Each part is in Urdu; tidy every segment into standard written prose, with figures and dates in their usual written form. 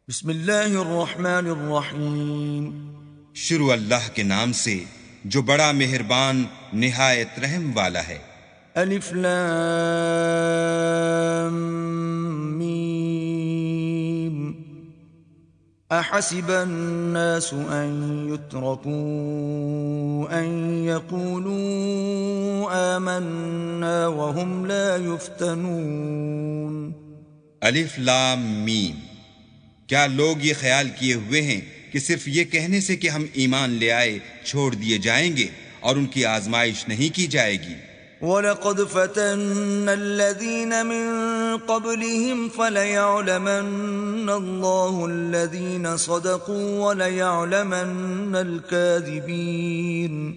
بسم اللہ الرحمن الرحیم۔ شروع اللہ کے نام سے جو بڑا مہربان نہایت رحم والا ہے۔ الف لام میم۔ احسب الناس ان يتركوا ان يقولوا آمنا وهم لا يفتنون۔ الف لام میم۔ کیا لوگ یہ خیال کیے ہوئے ہیں کہ صرف یہ کہنے سے کہ ہم ایمان لے آئے چھوڑ دیے جائیں گے اور ان کی آزمائش نہیں کی جائے گی؟ وَلَقَدْ فَتَنَّ الَّذِينَ مِن قَبْلِهِمْ فَلَيَعْلَمَنَّ اللَّهُ الَّذِينَ صَدَقُوا وَلَيَعْلَمَنَّ الْكَاذِبِينَ۔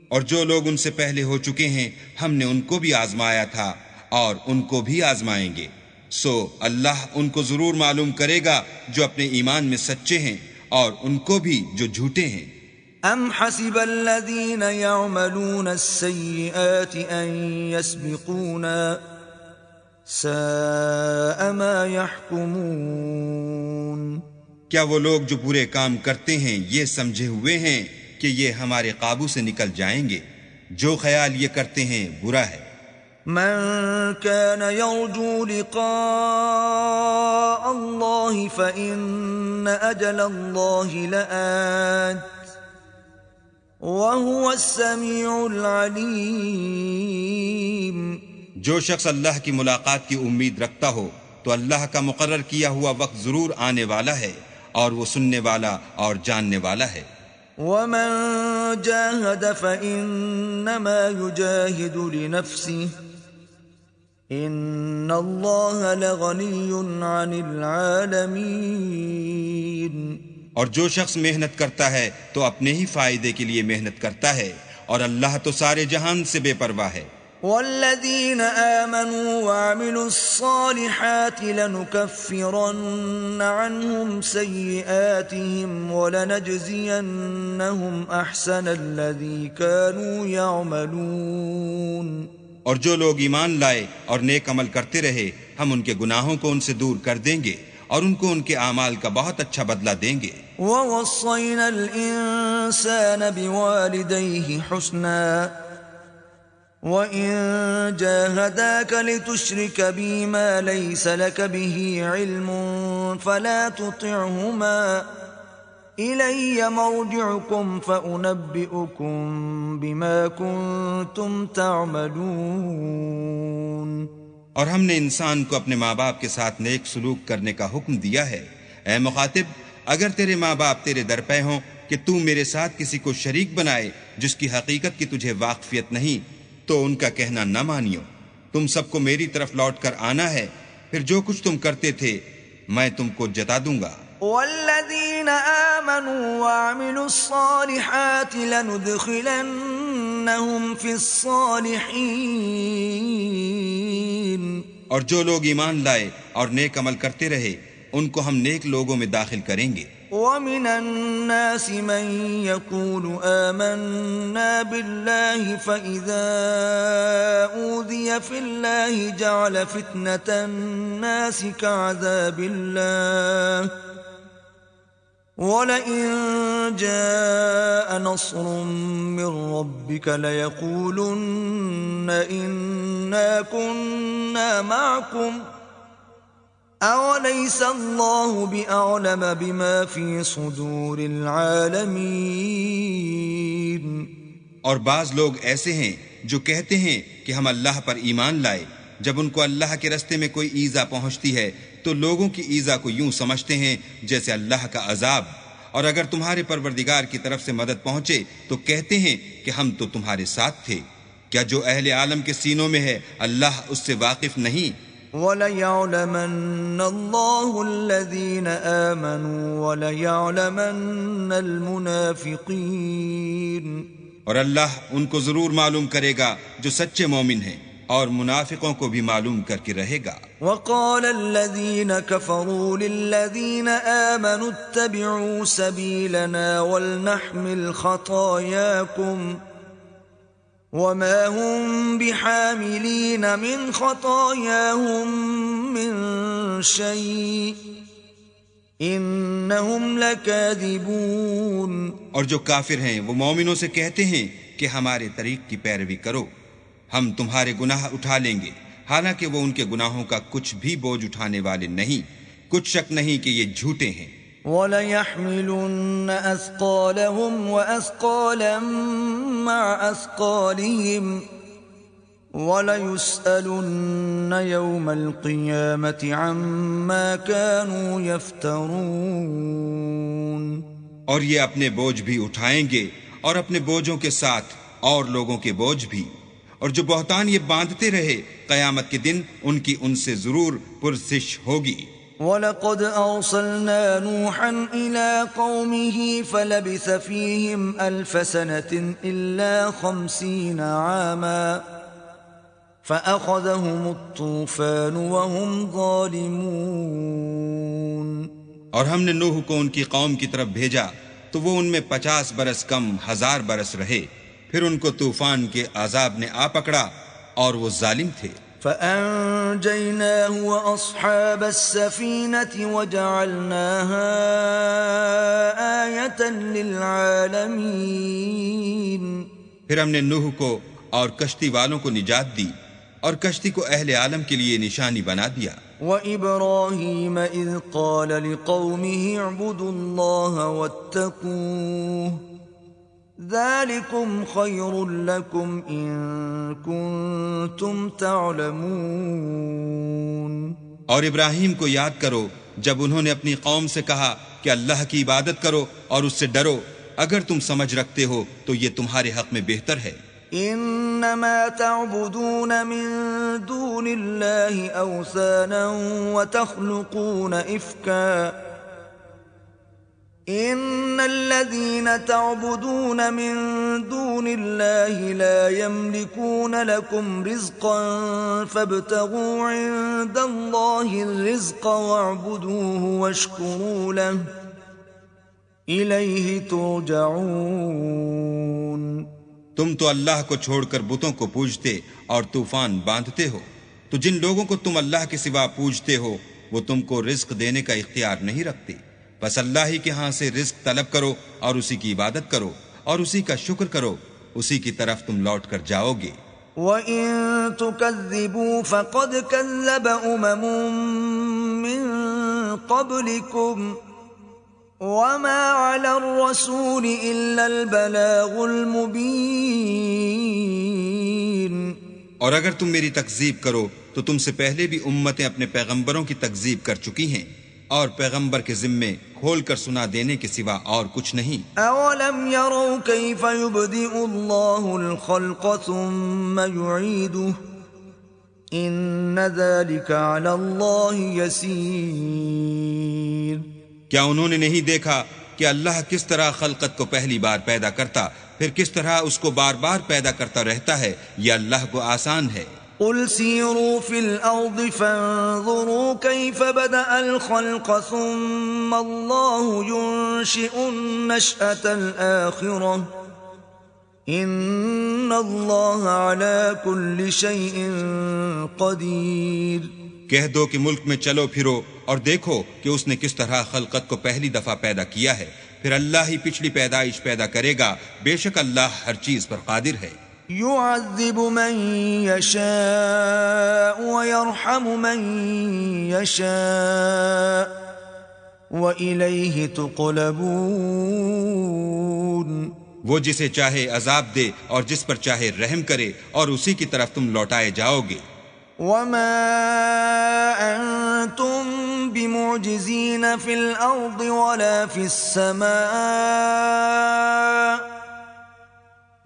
اور جو لوگ ان سے پہلے ہو چکے ہیں ہم نے ان کو بھی آزمایا تھا اور ان کو بھی آزمائیں گے، سو اللہ ان کو ضرور معلوم کرے گا جو اپنے ایمان میں سچے ہیں اور ان کو بھی جو جھوٹے ہیں۔ ام حسب الذين يعملون السيئات ان يسبقونا ساء ما يحكمون۔ کیا وہ لوگ جو برے کام کرتے ہیں یہ سمجھے ہوئے ہیں کہ یہ ہمارے قابو سے نکل جائیں گے؟ جو خیال یہ کرتے ہیں برا ہے۔ من كان يرجو لقاء الله فإن أجل الله لآت وهو السميع العليم۔ جو شخص اللہ کی ملاقات کی امید رکھتا ہو تو اللہ کا مقرر کیا ہوا وقت ضرور آنے والا ہے اور وہ سننے والا اور جاننے والا ہے۔ ومن جاهد فإنما يجاهد لنفسه ان اللہ لغنی عن العالمین۔ اور جو شخص محنت کرتا ہے تو اپنے ہی فائدے کے لیے محنت کرتا ہے اور اللہ تو سارے جہان سے بے پرواہ ہے۔ والذین آمنوا وعملوا الصالحات لنکفرن عنهم سیئاتهم ولنجزینهم احسن الذی كانوا يعملون۔ اور جو لوگ ایمان لائے اور نیک عمل کرتے رہے ہم ان کے گناہوں کو ان سے دور کر دیں گے اور ان کو ان کے اعمال کا بہت اچھا بدلہ دیں گے۔ وَوَصَّيْنَا الْإِنسَانَ بِوَالِدَيْهِ حُسْنًا وَإِن جَاهَدَاكَ لِتُشْرِكَ بِي مَا لَيْسَ لَكَ بِهِ عِلْمٌ فَلَا تُطِعْهُمَا إِلَيَّ مَرْجِعُكُمْ فَأُنَبِّئُكُمْ بِمَا كُنْتُمْ تَعْمَلُونَ۔ اور ہم نے انسان کو اپنے ماں باپ کے ساتھ نیک سلوک کرنے کا حکم دیا ہے۔ اے مخاطب، اگر تیرے ماں باپ تیرے در پہ ہوں کہ تو میرے ساتھ کسی کو شریک بنائے جس کی حقیقت کی تجھے واقفیت نہیں تو ان کا کہنا نہ مانیو۔ تم سب کو میری طرف لوٹ کر آنا ہے، پھر جو کچھ تم کرتے تھے میں تم کو جتا دوں گا۔ والذین آمنوا وعملوا الصالحات لندخلنهم فی الصالحین۔ اور جو لوگ ایمان لائے اور نیک عمل کرتے رہے ان کو ہم نیک لوگوں میں داخل کریں گے۔ ومن الناس من يقول آمنا بالله فإذا أوذي في الله جعل فتنة الناس كعذاب الله وَلَئِن جَاءَ نَصْرٌ مِّن رَّبِّكَ لَيَقُولُنَّ إِنَّا كُنَّا مَعَكُمْ أَوَلَيْسَ اللَّهُ بِأَعْلَمَ بِمَا فِي صُدُورِ الْعَالَمِينَ۔ اور بعض لوگ ایسے ہیں جو کہتے ہیں کہ ہم اللہ پر ایمان لائے، جب ان کو اللہ کے رستے میں کوئی ایذا پہنچتی ہے تو لوگوں کی ایذا کو یوں سمجھتے ہیں جیسے اللہ کا عذاب، اور اگر تمہارے پروردگار کی طرف سے مدد پہنچے تو کہتے ہیں کہ ہم تو تمہارے ساتھ تھے۔ کیا جو اہل عالم کے سینوں میں ہے اللہ اس سے واقف نہیں؟ وَلَيَعْلَمَنَّ اللَّهُ الَّذِينَ آمَنُوا وَلَيَعْلَمَنَّ الْمُنَافِقِينَ۔ اور اللہ ان کو ضرور معلوم کرے گا جو سچے مومن ہیں اور منافقوں کو بھی معلوم کر کے رہے گا۔ وقال الذين كفروا للذين آمنوا اتبعوا سبيلنا ولنحمل خطاياكم وما هم بحاملين من خطاياهم من شيء إنهم لكاذبون. اور جو کافر ہیں وہ مومنوں سے کہتے ہیں کہ ہمارے طریق کی پیروی کرو، ہم تمہارے گناہ اٹھا لیں گے، حالانکہ وہ ان کے گناہوں کا کچھ بھی بوجھ اٹھانے والے نہیں، کچھ شک نہیں کہ یہ جھوٹے ہیں۔ وَلَيَحْمِلُنَّ أَثْقَالَهُمْ وَأَثْقَالًا مَّعَ أَثْقَالِهِمْ وَلَيُسْأَلُنَّ يَوْمَ الْقِيَامَةِ عَمَّا كَانُوا يَفْتَرُونَ۔ اور یہ اپنے بوجھ بھی اٹھائیں گے اور اپنے بوجھوں کے ساتھ اور لوگوں کے بوجھ بھی، اور جو بہتان یہ باندھتے رہے قیامت کے دن ان کی ان سے ضرور پرسش ہوگی۔ وَلَقَدْ أَرْسَلْنَا نُوحًا إِلَىٰ قَوْمِهِ فَلَبِثَ فِيهِمْ أَلْفَ سَنَةٍ إِلَّا 50 عَامًا فَأَخَذَهُمُ الطُّوفَانُ وَهُمْ ظَالِمُونَ۔ اور ہم نے نوح کو ان کی قوم کی طرف بھیجا تو وہ ان میں 50 برس کم 1000 برس رہے، پھر ان کو طوفان کے عذاب نے آ پکڑا اور وہ ظالم تھے۔ فَأَنجَيْنَاهُ وَأَصْحَابَ السَّفِينَةِ وَجَعَلْنَاهَا آيَةً لِّلْعَالَمِينَ۔ پھر ہم نے نوح کو اور کشتی والوں کو نجات دی اور کشتی کو اہل عالم کے لیے نشانی بنا دیا۔ وَإِبْرَاهِيمَ إِذْ قَالَ لِقَوْمِهِ اعْبُدُوا اللَّهَ وَاتَّقُوهُ ذَلِكُمْ خَيْرٌ لَكُمْ إِن كُنتُمْ تَعْلَمُونَ۔ اور ابراہیم کو یاد کرو جب انہوں نے اپنی قوم سے کہا کہ اللہ کی عبادت کرو اور اس سے ڈرو، اگر تم سمجھ رکھتے ہو تو یہ تمہارے حق میں بہتر ہے۔ انما تعبدون من دون الله اوثانا وتخلقون افكا ان الذين تعبدون من دون الله لا يملكون لكم رزقا فابتغوا عند الله الرزق واعبدوه واشكروا له اليه ترجعون۔ تم تو اللہ کو چھوڑ کر بتوں کو پوجتے اور طوفان باندھتے ہو، تو جن لوگوں کو تم اللہ کے سوا پوجتے ہو وہ تم کو رزق دینے کا اختیار نہیں رکھتے، بس اللہ ہی کے ہاں سے رزق طلب کرو اور اسی کی عبادت کرو اور اسی کا شکر کرو، اسی کی طرف تم لوٹ کر جاؤ گے۔ وَإِن تُكَذِّبُوا فَقَدْ كَذَّبَ أُمَمٌ مِّن قَبْلِكُمْ وَمَا عَلَى الرَّسُولِ إِلَّا الْبَلَاغُ الْمُبِينُ۔ اور اگر تم میری تکذیب کرو تو تم سے پہلے بھی امتیں اپنے پیغمبروں کی تکذیب کر چکی ہیں، اور پیغمبر کے ذمے کھول کر سنا دینے کے سوا اور کچھ نہیں۔ اولم يروا كيف يبدئ الله الخلق ثم يعيده ان ذلك على الله يسير۔ کیا انہوں نے نہیں دیکھا کہ اللہ کس طرح خلقت کو پہلی بار پیدا کرتا پھر کس طرح اس کو بار بار پیدا کرتا رہتا ہے، یہ اللہ کو آسان ہے۔ قل سیروا فی الارض فانظروا کیف بدأ الخلق ثم اللہ ينشئ النشأة الآخرة ان اللہ علی کل شیء قدیر۔ کہہ دو کہ ملک میں چلو پھرو اور دیکھو کہ اس نے کس طرح خلقت کو پہلی دفعہ پیدا کیا ہے، پھر اللہ ہی پچھلی پیدائش پیدا کرے گا، بے شک اللہ ہر چیز پر قادر ہے۔ يعذب من يشاء ويرحم من يشاء وإليه تقلبون۔ وہ جسے چاہے عذاب دے اور جس پر چاہے رحم کرے اور اسی کی طرف تم لوٹائے جاؤ گے۔ وما أنتم بمعجزين في الأرض ولا في السماء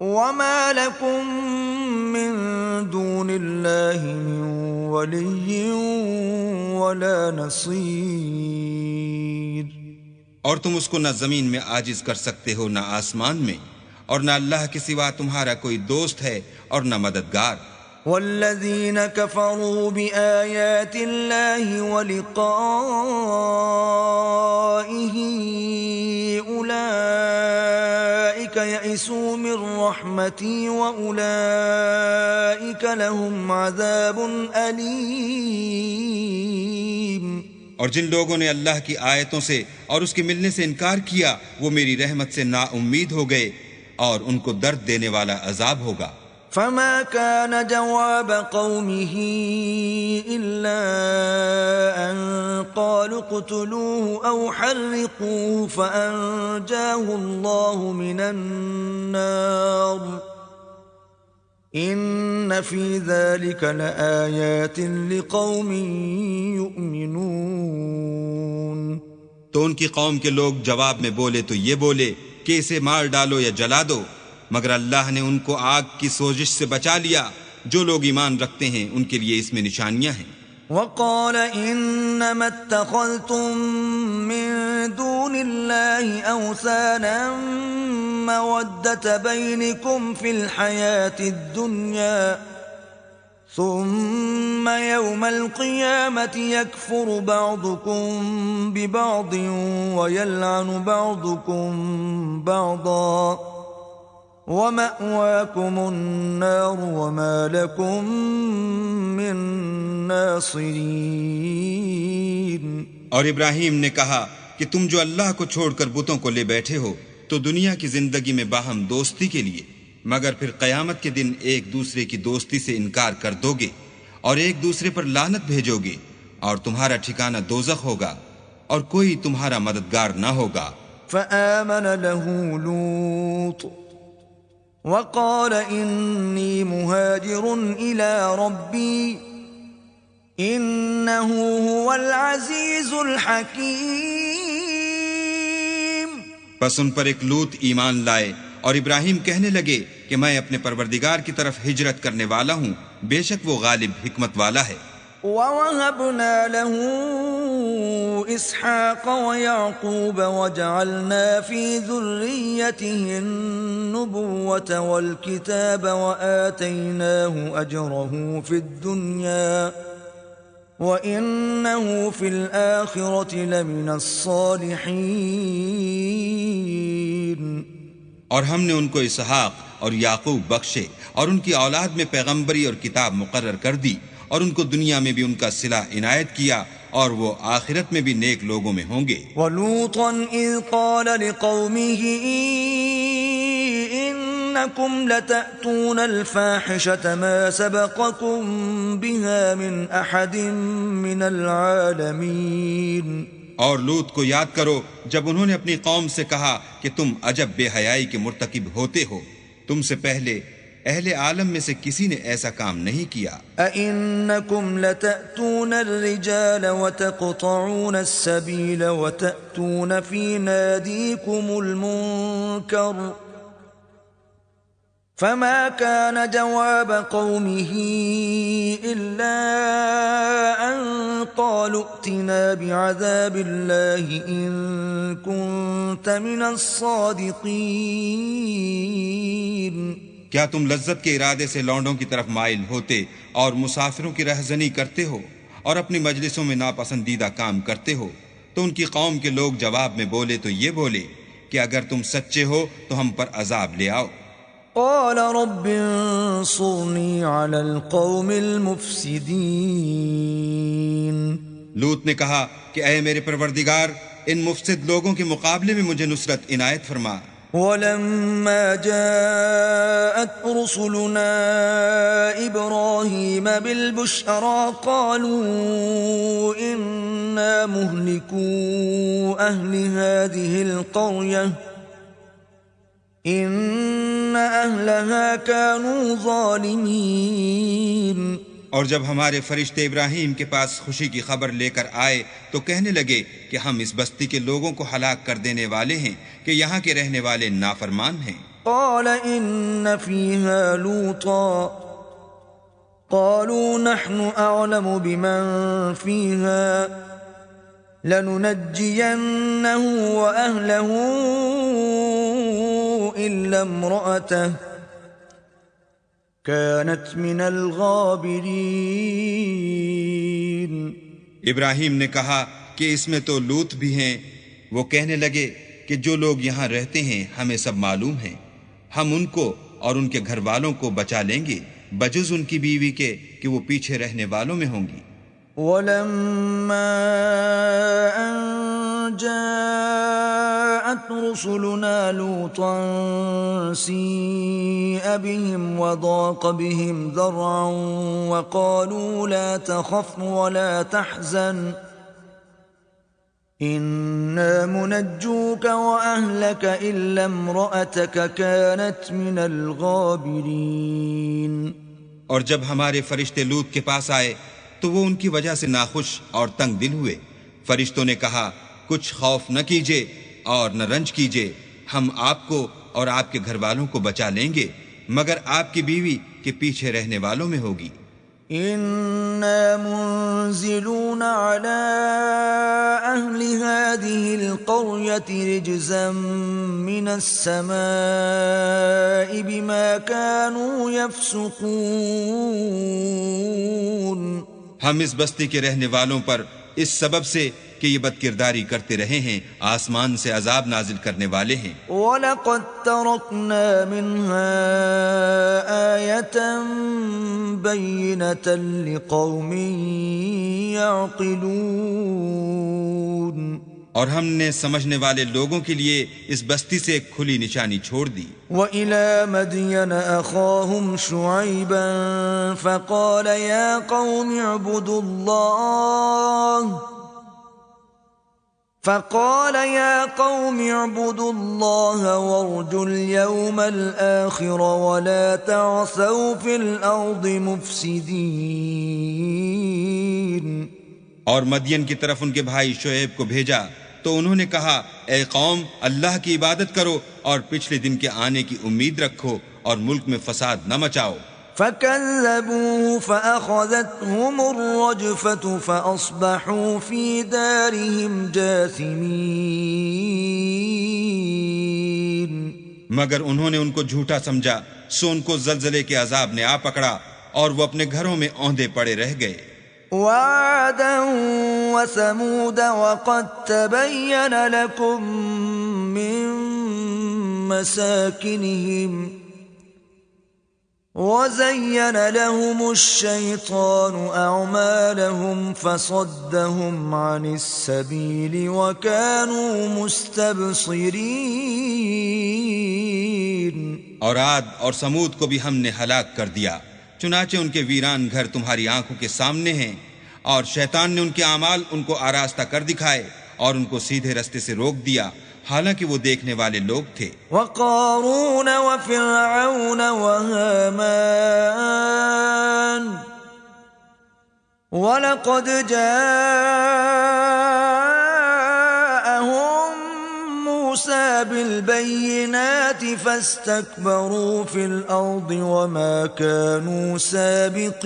وما لكم من دون الله من ولي ولا نصير۔ اور تم اس کو نہ زمین میں عاجز کر سکتے ہو نہ آسمان میں، اور نہ اللہ کے سوا تمہارا کوئی دوست ہے اور نہ مددگار۔ والذین کفروا بآیات اللہ ولقائه اولئک یئسوا من رحمتی واولئک لهم عذاب علیم۔ اور جن لوگوں نے اللہ کی آیتوں سے اور اس کے ملنے سے انکار کیا وہ میری رحمت سے نا امید ہو گئے اور ان کو درد دینے والا عذاب ہوگا۔ فما كان جواب قومه إلا أن قالوا اقتلوه أو حرقوه فأنجاه الله من النار إن في ذلك لآيات لقوم يؤمنون۔ تو ان کی قوم کے لوگ جواب میں بولے تو یہ بولے کہ اسے مار ڈالو یا جلا دو، مگر اللہ نے ان کو آگ کی سوزش سے بچا لیا۔ جو لوگ ایمان رکھتے ہیں ان کے لیے اس میں نشانیاں ہیں۔ وقال انما اتخذتم من دون الله اوثانا مودة بينكم في الحياة الدنيا ثم يوم القيامة يكفر بعضكم ببعض ويلعن بعضكم بعضا وَمَأْوَاكُمُ النَّارُ وَمَا لَكُمْ مِن نَاصِرِينَ۔ اور ابراہیم نے کہا کہ تم جو اللہ کو چھوڑ کر بتوں کو لے بیٹھے ہو تو دنیا کی زندگی میں باہم دوستی کے لیے، مگر پھر قیامت کے دن ایک دوسرے کی دوستی سے انکار کر دو گے اور ایک دوسرے پر لعنت بھیجو گے، اور تمہارا ٹھکانہ دوزخ ہوگا اور کوئی تمہارا مددگار نہ ہوگا۔ فآمن له لوط وقال إني مهاجر إلى ربي إنه هو العزيز الحكيم۔ پس ان پر ایک لوط ایمان لائے اور ابراہیم کہنے لگے کہ میں اپنے پروردگار کی طرف ہجرت کرنے والا ہوں، بے شک وہ غالب حکمت والا ہے۔ وَوَهَبْنَا لَهُ إِسْحَاقَ وَيَعْقُوبَ وَجَعَلْنَا فِي ذُرِّيَّتِهِ النُّبُوَّةَ وَالْكِتَابَ وَآتَيْنَاهُ أَجْرَهُ فِي الدُّنْيَا وَإِنَّهُ فِي الْآخِرَةِ لَمِنَ الصَّالِحِينَ۔ اور ہم نے ان کو اسحاق اور یعقوب بخشے اور ان کی اولاد میں پیغمبری اور کتاب مقرر کر دی، اور ان کو دنیا میں بھی ان کا صلہ عنایت کیا، اور وہ آخرت میں بھی نیک لوگوں میں ہوں گے۔ وَلُوطًا إِذْ قَالَ لِقَوْمِهِ إِنَّكُمْ لَتَأْتُونَ الْفَاحِشَةَ مَا سَبَقَكُمْ بِهَا مِنْ أَحَدٍ مِّنَ الْعَالَمِينَ۔ اور لوط کو یاد کرو جب انہوں نے اپنی قوم سے کہا کہ تم عجب بے حیائی کے مرتکب ہوتے ہو، تم سے پہلے اہل عالم میں سے کسی نے ایسا کام نہیں کیا۔ أَإِنَّكُمْ لَتَأْتُونَ الرِّجَالَ وَتَقْطَعُونَ السَّبِيلَ وَتَأْتُونَ فِي نَادِيكُمُ الْمُنكَرَ فَمَا كَانَ جَوَابَ قَوْمِهِ إِلَّا أَن قَالُوا ائْتِنَا بِعَذَابِ اللَّهِ إِن كُنتَ مِنَ الصَّادِقِينَ۔ کیا تم لذت کے ارادے سے لونڈوں کی طرف مائل ہوتے اور مسافروں کی رہزنی کرتے ہو اور اپنی مجلسوں میں ناپسندیدہ کام کرتے ہو؟ تو ان کی قوم کے لوگ جواب میں بولے تو یہ بولے کہ اگر تم سچے ہو تو ہم پر عذاب لے آؤ۔ قال رب انصرنی علی القوم المفسدین۔ لوط نے کہا کہ اے میرے پروردگار، ان مفسد لوگوں کے مقابلے میں مجھے نصرت عنایت فرما۔ وَلَمَّا جَاءَتْ رُسُلُنَا إِبْرَاهِيمَ بِالْبُشْرَى قَالُوا إِنَّا مُهْلِكُو أَهْلِ هَذِهِ الْقَرْيَةِ إِنَّ أَهْلَهَا كَانُوا ظَالِمِينَ۔ اور جب ہمارے فرشتے ابراہیم کے پاس خوشی کی خبر لے کر آئے تو کہنے لگے کہ ہم اس بستی کے لوگوں کو ہلاک کر دینے والے ہیں کہ یہاں کے رہنے والے نافرمان ہیں۔ قال إن فيها لوطا قالوا نحن أعلم بمن فيها لننجينه وأهله إلا امرأته كانت من الغابرين۔ ابراہیم نے کہا کہ اس میں تو لوط بھی ہیں۔ وہ کہنے لگے کہ جو لوگ یہاں رہتے ہیں ہمیں سب معلوم ہیں، ہم ان کو اور ان کے گھر والوں کو بچا لیں گے بجز ان کی بیوی کے کہ وہ پیچھے رہنے والوں میں ہوں گی۔ ولما أن جاءت رسلنا لوطا سيء بهم وضاق بهم ذرعا وقالوا لا تخف ولا تحزن إنا منجوك وأهلك إلا امرأتك كانت من الغابرين۔ اور جب ہمارے فرشتے لوط کے پاس آئے تو وہ ان کی وجہ سے ناخوش اور تنگ دل ہوئے۔ فرشتوں نے کہا کچھ خوف نہ کیجیے اور نہ رنج کیجیے، ہم آپ کو اور آپ کے گھر والوں کو بچا لیں گے، مگر آپ کی بیوی کے پیچھے رہنے والوں میں ہوگی۔ إنا منزلون على أهل هذه القرية رجزا من السماء بما كانوا يفسقون۔ ہم اس بستی کے رہنے والوں پر اس سبب سے کہ یہ بدکرداری کرتے رہے ہیں آسمان سے عذاب نازل کرنے والے ہیں۔ وَلَقَدْ تَرَكْنَا مِنْهَا آيَةً بَيِّنَةً لِقَوْمٍ يَعْقِلُونَ۔ اور ہم نے سمجھنے والے لوگوں کے لیے اس بستی سے ایک کھلی نشانی چھوڑ دی۔ وَإِلَى مَدْيَنَ أَخَاهُمْ شُعَيْبًا فَقَالَ يَا قَوْمِ اعْبُدُوا اللَّهَ وَارْجُوا الْيَوْمَ الْآخِرَ وَلَا تَعْثَوْا فِي الْأَرْضِ مُفْسِدِينَ۔ اور مدین کی طرف ان کے بھائی شعیب کو بھیجا تو انہوں نے کہا اے قوم اللہ کی عبادت کرو اور پچھلے دن کے آنے کی امید رکھو اور ملک میں فساد نہ مچاؤ۔ فَكَذَّبُوهُ فَأَخَذَتْهُمُ الرَّجْفَةُ فَأَصْبَحُوا فِي دَارِهِمْ جَاثِمِينَ۔ مگر انہوں نے ان کو جھوٹا سمجھا سو ان کو زلزلے کے عذاب نے آ پکڑا اور وہ اپنے گھروں میں اوندے پڑے رہ گئے۔ وَعَادًا وَثَمُودَ وَقَدْ تَبَيَّنَ لَكُم مِّن مَّسَاكِنِهِمْ وَزَيَّنَ لَهُمُ الشَّيْطَانُ أَعْمَالَهُمْ فَصَدَّهُمْ عَنِ السَّبِيلِ وَكَانُوا مُسْتَبْصِرِينَ۔ اور عاد اور سمود کو بھی ہم نے ہلاک کر دیا، چنانچہ ان کے ویران گھر تمہاری آنکھوں کے سامنے ہیں، اور شیطان نے ان کے اعمال ان کو آراستہ کر دکھائے اور ان کو سیدھے رستے سے روک دیا، حالانکہ وہ دیکھنے والے لوگ تھے۔ وَقَارُونَ وَفِرْعَوْنَ وَهَامَانَ وَلَقَدْ جَاءَهُم مُوسَى بِالْبَيِّنَاتِ فَاسْتَكْبَرُوا فِي الْأَرْضِ وَمَا كَانُوا سَابِقِينَ۔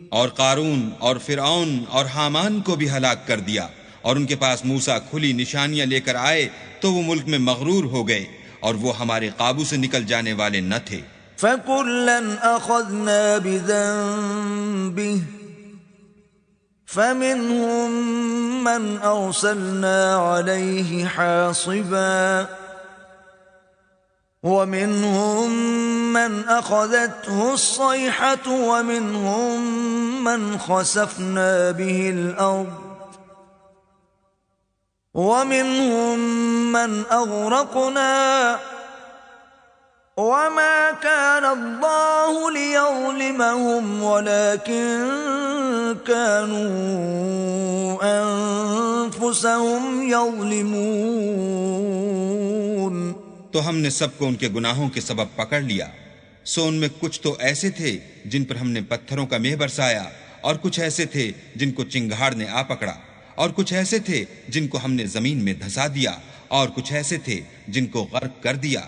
اور قارون اور فرعون اور حامان کو بھی ہلاک کر دیا، اور ان کے پاس موسیٰ کھلی نشانیاں لے کر آئے تو وہ ملک میں مغرور ہو گئے اور وہ ہمارے قابو سے نکل جانے والے نہ تھے۔ فَكُلًّا أَخَذْنَا بِذَنبِهِ فَمِنْهُمْ مَنْ أَرْسَلْنَا عَلَيْهِ حَاصِبًا وَمِنْهُمْ مَنْ أَخَذَتْهُ الصَّيْحَةُ وَمِنْهُمْ مَنْ خَسَفْنَا بِهِ الْأَرْضَ وَمِنْهُمْ مَنْ أَغْرَقْنَا وَمَا كَانَ اللَّهُ لِيَظْلِمَهُمْ وَلَكِنْ كَانُوا أَنفُسَهُمْ يَظْلِمُونَ۔ تو ہم نے سب کو ان کے گناہوں کے سبب پکڑ لیا، سو ان میں کچھ تو ایسے تھے جن پر ہم نے پتھروں کا مہ برسایا، اور کچھ ایسے تھے جن کو چنگھاڑ نے آ پکڑا، اور کچھ ایسے تھے جن کو ہم نے زمین میں دھسا دیا، اور کچھ ایسے تھے جن کو غرق کر دیا۔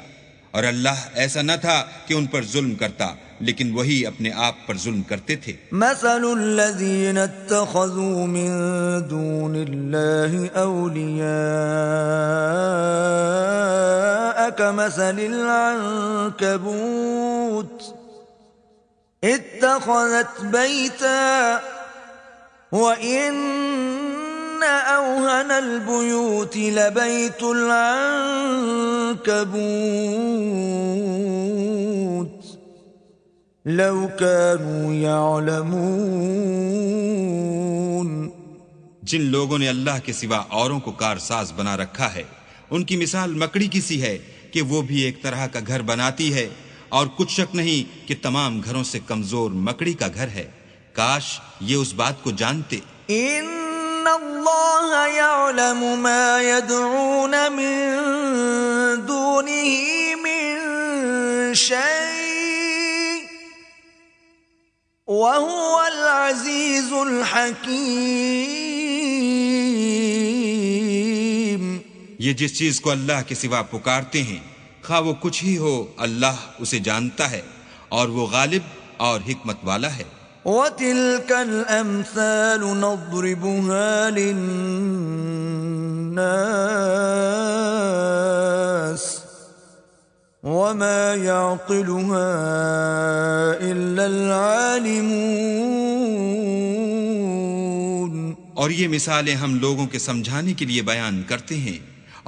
اور اللہ ایسا نہ تھا کہ ان پر ظلم کرتا، لیکن وہی اپنے آپ پر ظلم کرتے تھے۔ مثل الذين اتخذوا من دون الله أولياء كمثل العنكبوت اتخذت بيتا وإن أوهن البيوت لبيت العنكبوت لو كانوا يعلمون. جن لوگوں نے اللہ کے سوا اوروں کو کارساز بنا رکھا ہے ان کی مثال مکڑی کی سی ہے کہ وہ بھی ایک طرح کا گھر بناتی ہے، اور کچھ شک نہیں کہ تمام گھروں سے کمزور مکڑی کا گھر ہے. کاش یہ اس بات کو جانتے. ان اللہ یعلم ما يدعون من دونه من شیء وهو العزیز الحکیم. یہ جس چیز کو اللہ کے سوا پکارتے ہیں خواہ وہ کچھ ہی ہو، اللہ اسے جانتا ہے اور وہ غالب اور حکمت والا ہے. وَتِلْكَ الْأَمْثَالُ نَضْرِبُهَا لِلنَّاسِ وَمَا يَعْقِلُهَا إِلَّا الْعَالِمُونَ. اور یہ مثالیں ہم لوگوں کے سمجھانے کے لیے بیان کرتے ہیں،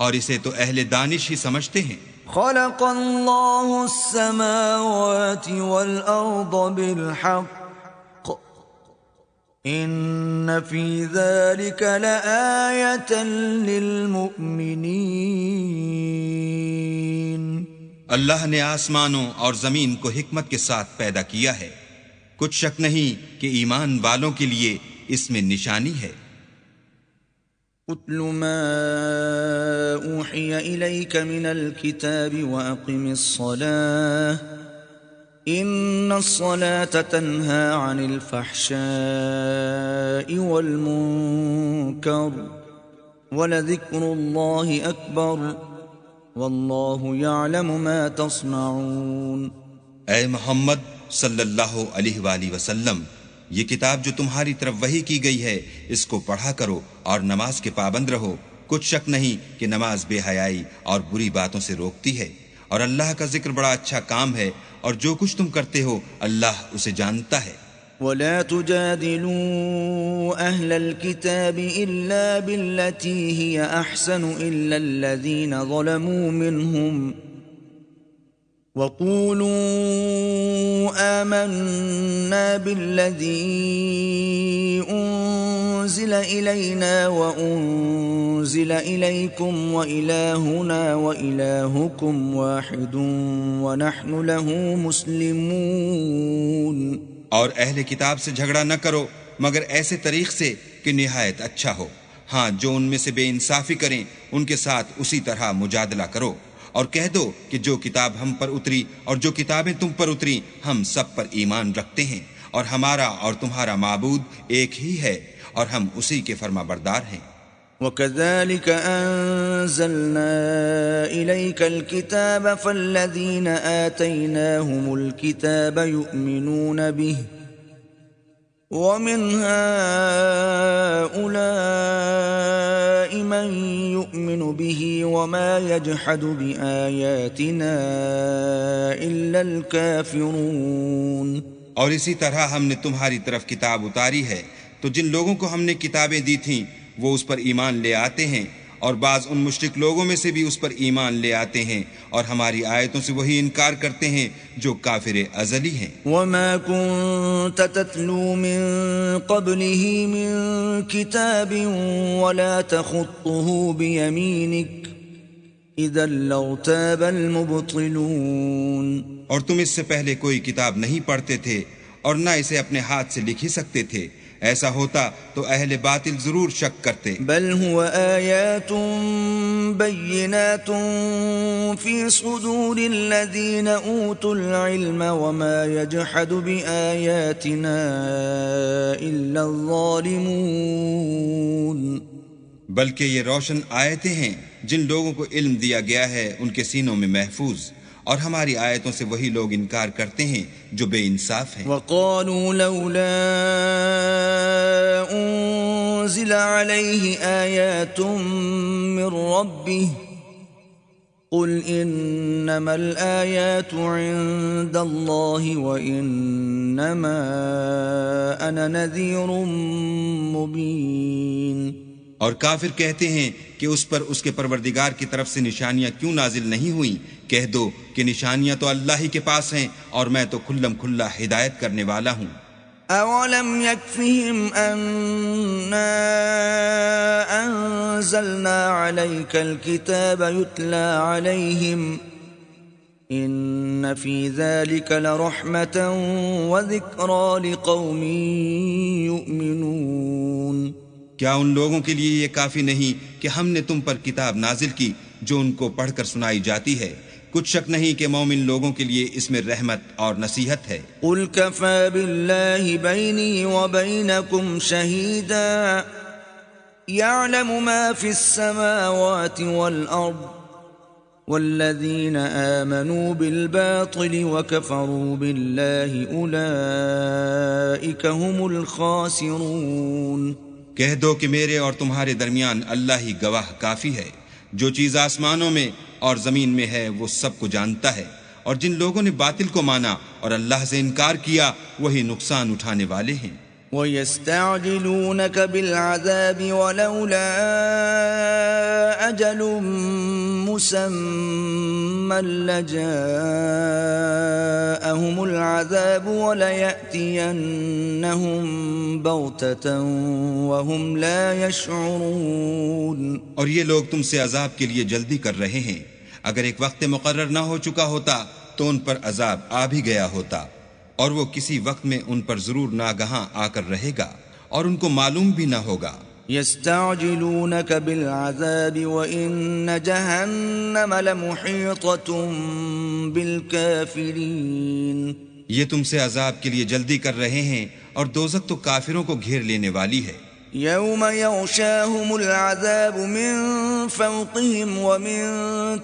اور اسے تو اہل دانش ہی سمجھتے ہیں. خلق اللہ السماوات والارض بالحق ان فی ذلک لآیۃ للمؤمنین. اللہ نے آسمانوں اور زمین کو حکمت کے ساتھ پیدا کیا ہے، کچھ شک نہیں کہ ایمان والوں کے لیے اس میں نشانی ہے. اتل ما اوحی الیک من الکتاب واقم الصلاة ان الصلاة تنہی عن الفحشاء والمنکر ولذکر اللہ اکبر واللہ یعلم ما تصنعون. اے محمد صلی اللہ علیہ وآلہ وسلم، یہ کتاب جو تمہاری طرف وحی کی گئی ہے اس کو پڑھا کرو اور نماز کے پابند رہو. کچھ شک نہیں کہ نماز بے حیائی اور بری باتوں سے روکتی ہے، اور اللہ کا ذکر بڑا اچھا کام ہے، اور جو کچھ تم کرتے ہو اللہ اسے جانتا ہے. ولا تجادلوا اهل الكتاب الا بالتي هي احسن الا الذين ظلموا منهم وقولوا آمنا بالذي أنزل إلينا وأنزل إليكم وإلهنا وإلهكم واحد ونحن له مسلمون. اور اہل کتاب سے جھگڑا نہ کرو مگر ایسے طریق سے کہ نہایت اچھا ہو. ہاں، جو ان میں سے بے انصافی کریں ان کے ساتھ اسی طرح مجادلہ کرو، اور کہہ دو کہ جو کتاب ہم پر اتری اور جو کتابیں تم پر اتری ہم سب پر ایمان رکھتے ہیں، اور ہمارا اور تمہارا معبود ایک ہی ہے، اور ہم اسی کے فرما بردار ہیں. وَكَذَلِكَ أَنزَلْنَا إِلَيْكَ الْكِتَابَ فَالَّذِينَ آتَيْنَاهُمُ الْكِتَابَ يُؤْمِنُونَ بِهِ وَمِنْ هَؤُلَاءِ مَنْ يُؤْمِنُ بِهِ وَمَا يَجْحَدُ بِآيَاتِنَا إِلَّا الْكَافِرُونَ. اور اسی طرح ہم نے تمہاری طرف کتاب اتاری ہے تو جن لوگوں کو ہم نے کتابیں دی تھیں وہ اس پر ایمان لے آتے ہیں، اور بعض ان مشرک لوگوں میں سے بھی اس پر ایمان لے آتے ہیں، اور ہماری آیتوں سے وہی انکار کرتے ہیں جو کافر ازلی ہیں. وَمَا كُنْتَ تَتْلُو مِن قَبْلِهِ مِن كِتَابٍ وَلَا تَخُطُّهُ بِيَمِينِكَ إِذًا لَّارْتَابَ الْمُبْطِلُونَ. اور تم اس سے پہلے کوئی کتاب نہیں پڑھتے تھے اور نہ اسے اپنے ہاتھ سے لکھ ہی سکتے تھے، ایسا ہوتا تو اہل باطل ضرور شک کرتے. بل هو آیات بینات فی صدور الذین اوتوا العلم وما یجحد بآیاتنا الا الظالمون. بلکہ یہ روشن آیتیں ہیں جن لوگوں کو علم دیا گیا ہے ان کے سینوں میں محفوظ، اور ہماری آیتوں سے وہی لوگ انکار کرتے ہیں جو بے انصاف ہیں. وقالوا لولا انزل عليه آیات من ربه قل انما الآیات عند الله وانما انا نذیر مبین. اور کافر کہتے ہیں کہ اس پر اس کے پروردگار کی طرف سے نشانیاں کیوں نازل نہیں ہوئیں؟ کہہ دو کہ نشانیاں تو اللہ ہی کے پاس ہیں اور میں تو کھلم کھلا ہدایت کرنے والا ہوں۔ أَوَلَمْ يَكْفِهِمْ أَنَّا أَنزَلْنَا عَلَيْكَ الْكِتَابَ يُتْلَى عَلَيْهِمْ إِنَّ فِي ذَلِكَ لَرَحْمَةً وَذِكْرَى لِقَوْمٍ يُؤْمِنُونَ۔ کیا ان لوگوں کے لیے یہ کافی نہیں کہ ہم نے تم پر کتاب نازل کی جو ان کو پڑھ کر سنائی جاتی ہے؟ کچھ شک نہیں کہ مومن لوگوں کے لیے اس میں رحمت اور نصیحت ہے۔ قُلْ كَفَى بِاللَّهِ بَيْنِي وَبَيْنَكُمْ شَهِيدًا يَعْلَمُ مَا فِي السَّمَاوَاتِ وَالْأَرْضِ وَالَّذِينَ آمَنُوا بِالْبَاطِلِ وَكَفَرُوا بِاللَّهِ أُولَئِكَ هُمُ الْخَاسِرُونَ۔ کہہ دو کہ میرے اور تمہارے درمیان اللہ ہی گواہ کافی ہے، جو چیز آسمانوں میں اور زمین میں ہے وہ سب کو جانتا ہے، اور جن لوگوں نے باطل کو مانا اور اللہ سے انکار کیا وہی نقصان اٹھانے والے ہیں۔ وَيَسْتَعْجِلُونَكَ بِالْعَذَابِ وَلَوْلَا أَجَلٌ مُّسَمًّى لَّجَاءَهُمُ الْعَذَابُ وَلَيَأْتِيَنَّهُم بَغْتَةً وَهُمْ لَا يَشْعُرُونَ۔ اور یہ لوگ تم سے عذاب کے لیے جلدی کر رہے ہیں، اگر ایک وقت مقرر نہ ہو چکا ہوتا تو ان پر عذاب آ بھی گیا ہوتا، اور وہ کسی وقت میں ان پر ضرور ناگہاں آ کر رہے گا اور ان کو معلوم بھی نہ ہوگا۔ يستعجلونك بالعذاب وإن جهنم لمحيطة بالكافرين۔ یہ تم سے عذاب کے لیے جلدی کر رہے ہیں اور دوزخ تو کافروں کو گھیر لینے والی ہے۔ يوم يغشاهم العذاب من فوقهم ومن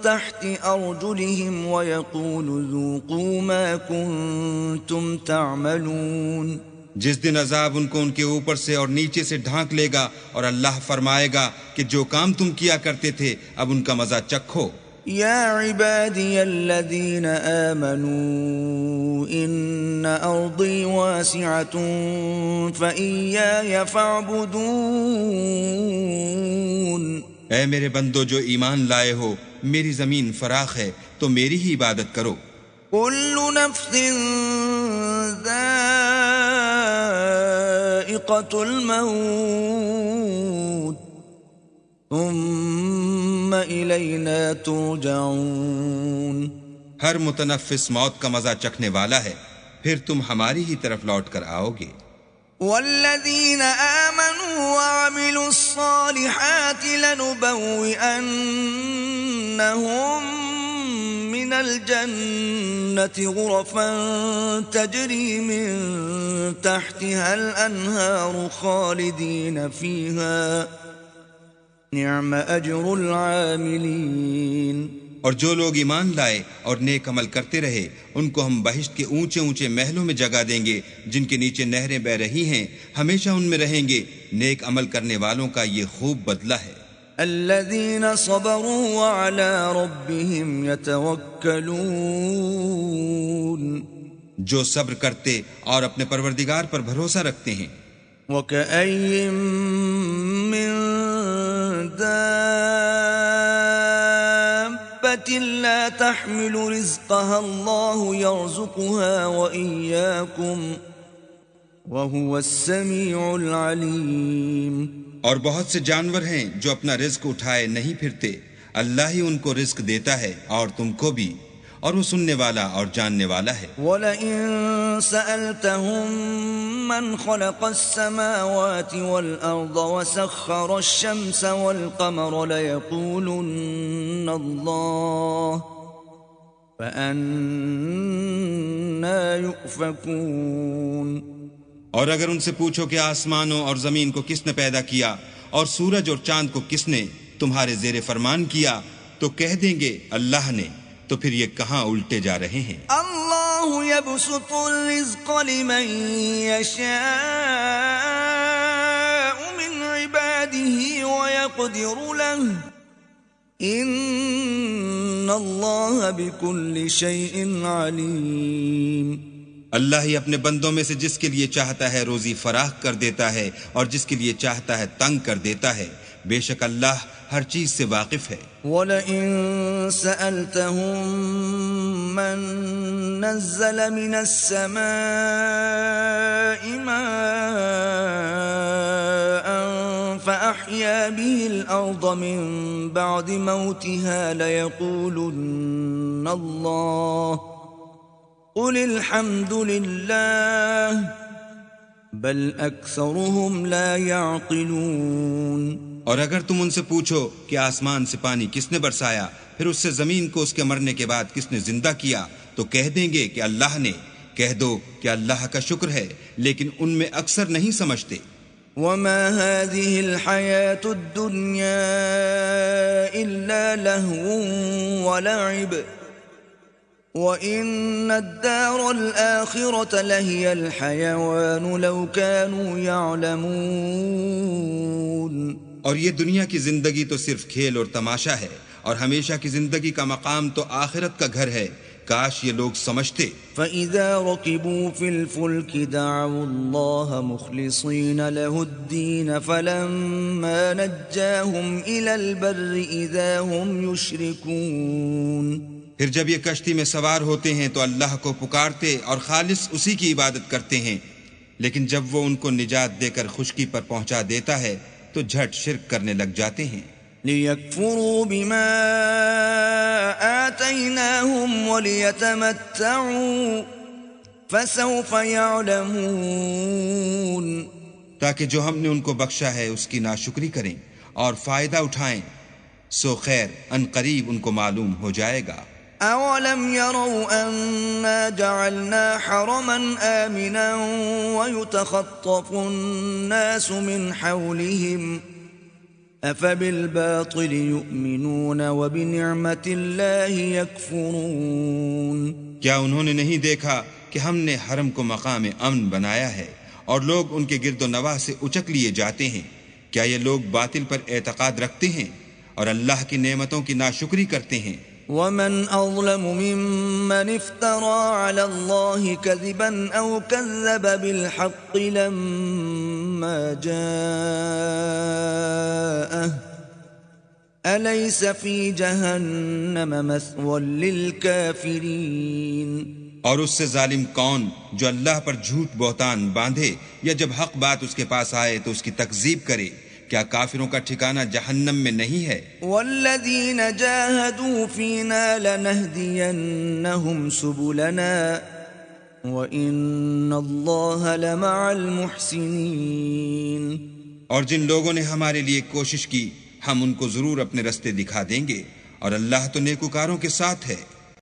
تحت أرجلهم ويقول ذوقوا ما كنتم تعملون۔ جس دن عذاب ان کو ان کے اوپر سے اور نیچے سے ڈھانک لے گا اور اللہ فرمائے گا کہ جو کام تم کیا کرتے تھے اب ان کا مزہ چکھو۔ يا عبادي الذين آمنوا إن أرضي واسعة فإياي فاعبدون۔ اے میرے بندو جو ایمان لائے ہو، میری زمین فراخ ہے تو میری ہی عبادت کرو۔ كل نفس ذائقة الموت ثم إلينا ترجعون۔ ہر متنفس موت کا مزہ چکھنے والا ہے، پھر تم ہماری ہی طرف لوٹ کر آؤ گے۔ والذين آمنوا وعملوا الصالحات لنبوئنهم من الجنة غرفا تجري من تحتها الأنهار خالدين فيها نعم أجر العاملين۔ اور جو لوگ ایمان لائے اور نیک عمل کرتے رہے ان کو ہم بہشت کے اونچے اونچے محلوں میں جگہ دیں گے جن کے نیچے نہریں بہ رہی ہیں، ہمیشہ ان میں رہیں گے۔ نیک عمل کرنے والوں کا یہ خوب بدلہ ہے۔ الذين صبروا وعلى ربهم يتوكلون۔ جو صبر کرتے اور اپنے پروردگار پر بھروسہ رکھتے ہیں۔ وكأي من دابة لا تحمل رزقها الله يرزقها وإياكم وهو السميع العليم۔ اور بہت سے جانور ہیں جو اپنا رزق اٹھائے نہیں پھرتے، اللہ ہی ان کو رزق دیتا ہے اور تم کو بھی، اور وہ سننے والا اور جاننے والا ہے۔ وَلَئِن سَأَلْتَهُم مَّنْ خَلَقَ السَّمَاوَاتِ وَالْأَرْضَ وَسَخَّرَ الشَّمْسَ وَالْقَمَرَ لَيَقُولُنَّ اللَّهُ فَأَنَّىٰ يُؤْفَكُونَ۔ اور اگر ان سے پوچھو کہ آسمانوں اور زمین کو کس نے پیدا کیا اور سورج اور چاند کو کس نے تمہارے زیر فرمان کیا تو کہہ دیں گے اللہ نے، تو پھر یہ کہاں الٹے جا رہے ہیں۔ اللہ یبسط الرزق لمن یشاء من عباده ويقدر له ان اللہ بكل شیء علیم۔ اللہ ہی اپنے بندوں میں سے جس کے لیے چاہتا ہے روزی فراخ کر دیتا ہے اور جس کے لیے چاہتا ہے تنگ کر دیتا ہے، بے شک اللہ ہر چیز سے واقف ہے۔ وَلَئِن سَأَلْتَهُم مَّن نَّزَّلَ مِنَ السَّمَاءِ مَاءً فَأَحْيَا بِهِ الْأَرْضَ مِن بَعْدِ مَوْتِهَا لَيَقُولُنَّ اللَّهُ قُلِ الْحَمْدُ لِلَّهِ بل اکثرهم لا يعقلون۔ اور اگر تم ان سے پوچھو کہ آسمان سے پانی کس نے برسایا، پھر اس سے زمین کو اس کے مرنے کے بعد کس نے زندہ کیا، تو کہہ دیں گے کہ اللہ نے۔ کہہ دو کہ اللہ کا شکر ہے، لیکن ان میں اکثر نہیں سمجھتے۔ وما هذه الحياة الدنيا إلا لهو ولعب وَإِنَّ الدَّارَ الْآخِرَةَ لَهِيَ الْحَيَوَانُ لَوْ كَانُوا يَعْلَمُونَ۔ اور یہ دنیا کی زندگی تو صرف کھیل اور تماشا ہے، اور ہمیشہ کی زندگی کا مقام تو آخرت کا گھر ہے، کاش یہ لوگ سمجھتے۔ فَإِذَا رَكِبُوا فِي الْفُلْكِ دَعَوُا اللَّهَ مُخْلِصِينَ لَهُ الدِّينَ فَلَمَّا نَجَّاهُمْ إِلَى الْبَرِّ إِذَا هُمْ يُشْرِكُونَ۔ پھر جب یہ کشتی میں سوار ہوتے ہیں تو اللہ کو پکارتے اور خالص اسی کی عبادت کرتے ہیں، لیکن جب وہ ان کو نجات دے کر خشکی پر پہنچا دیتا ہے تو جھٹ شرک کرنے لگ جاتے ہیں۔ لِيَكْفُرُوا بِمَا آتَيْنَاهُمْ وَلِيَتَمَتَّعُوا فَسَوْفَ يَعْلَمُونَ۔ تاکہ جو ہم نے ان کو بخشا ہے اس کی ناشکری کریں اور فائدہ اٹھائیں، سو خیر ان قریب ان کو معلوم ہو جائے گا۔ أَوَلَمْ يَرَوْا أَنَّا جَعَلْنَا حَرَمًا آمِنًا وَيُتَخَطَّفُ النَّاسُ مِنْ حَوْلِهِمْ أَفَبِالْبَاطِلِ يُؤْمِنُونَ وَبِنِعْمَةِ اللَّهِ يَكْفُرُونَ۔ کیا انہوں نے نہیں دیکھا کہ ہم نے حرم کو مقام امن بنایا ہے اور لوگ ان کے گرد و نواح سے اچک لیے جاتے ہیں؟ کیا یہ لوگ باطل پر اعتقاد رکھتے ہیں اور اللہ کی نعمتوں کی ناشکری کرتے ہیں؟ وَمَنْ أَظْلَمُ مِمَّنِ افْتَرَى عَلَى اللَّهِ كَذِبًا أَوْ كَذَّبَ بِالْحَقِّ لَمَّا جَاءَهُ أَلَيْسَ فِي جَهَنَّمَ مَثْوًى لِلْكَافِرِينَ۔ اور اس سے ظالم کون جو اللہ پر جھوٹ بہتان باندھے یا جب حق بات اس کے پاس آئے تو اس کی تکذیب کرے؟ کیا کافروں کا ٹھکانہ جہنم میں نہیں ہے؟ وَالَّذِينَ جَاهَدُوا فِينَا لَنَهْدِيَنَّهُمْ سُبُلَنَا وَإِنَّ اللَّهَ لَمَعَ الْمُحْسِنِينَ۔ اور جن لوگوں نے ہمارے لیے کوشش کی ہم ان کو ضرور اپنے رستے دکھا دیں گے، اور اللہ تو نیکوکاروں کے ساتھ ہے۔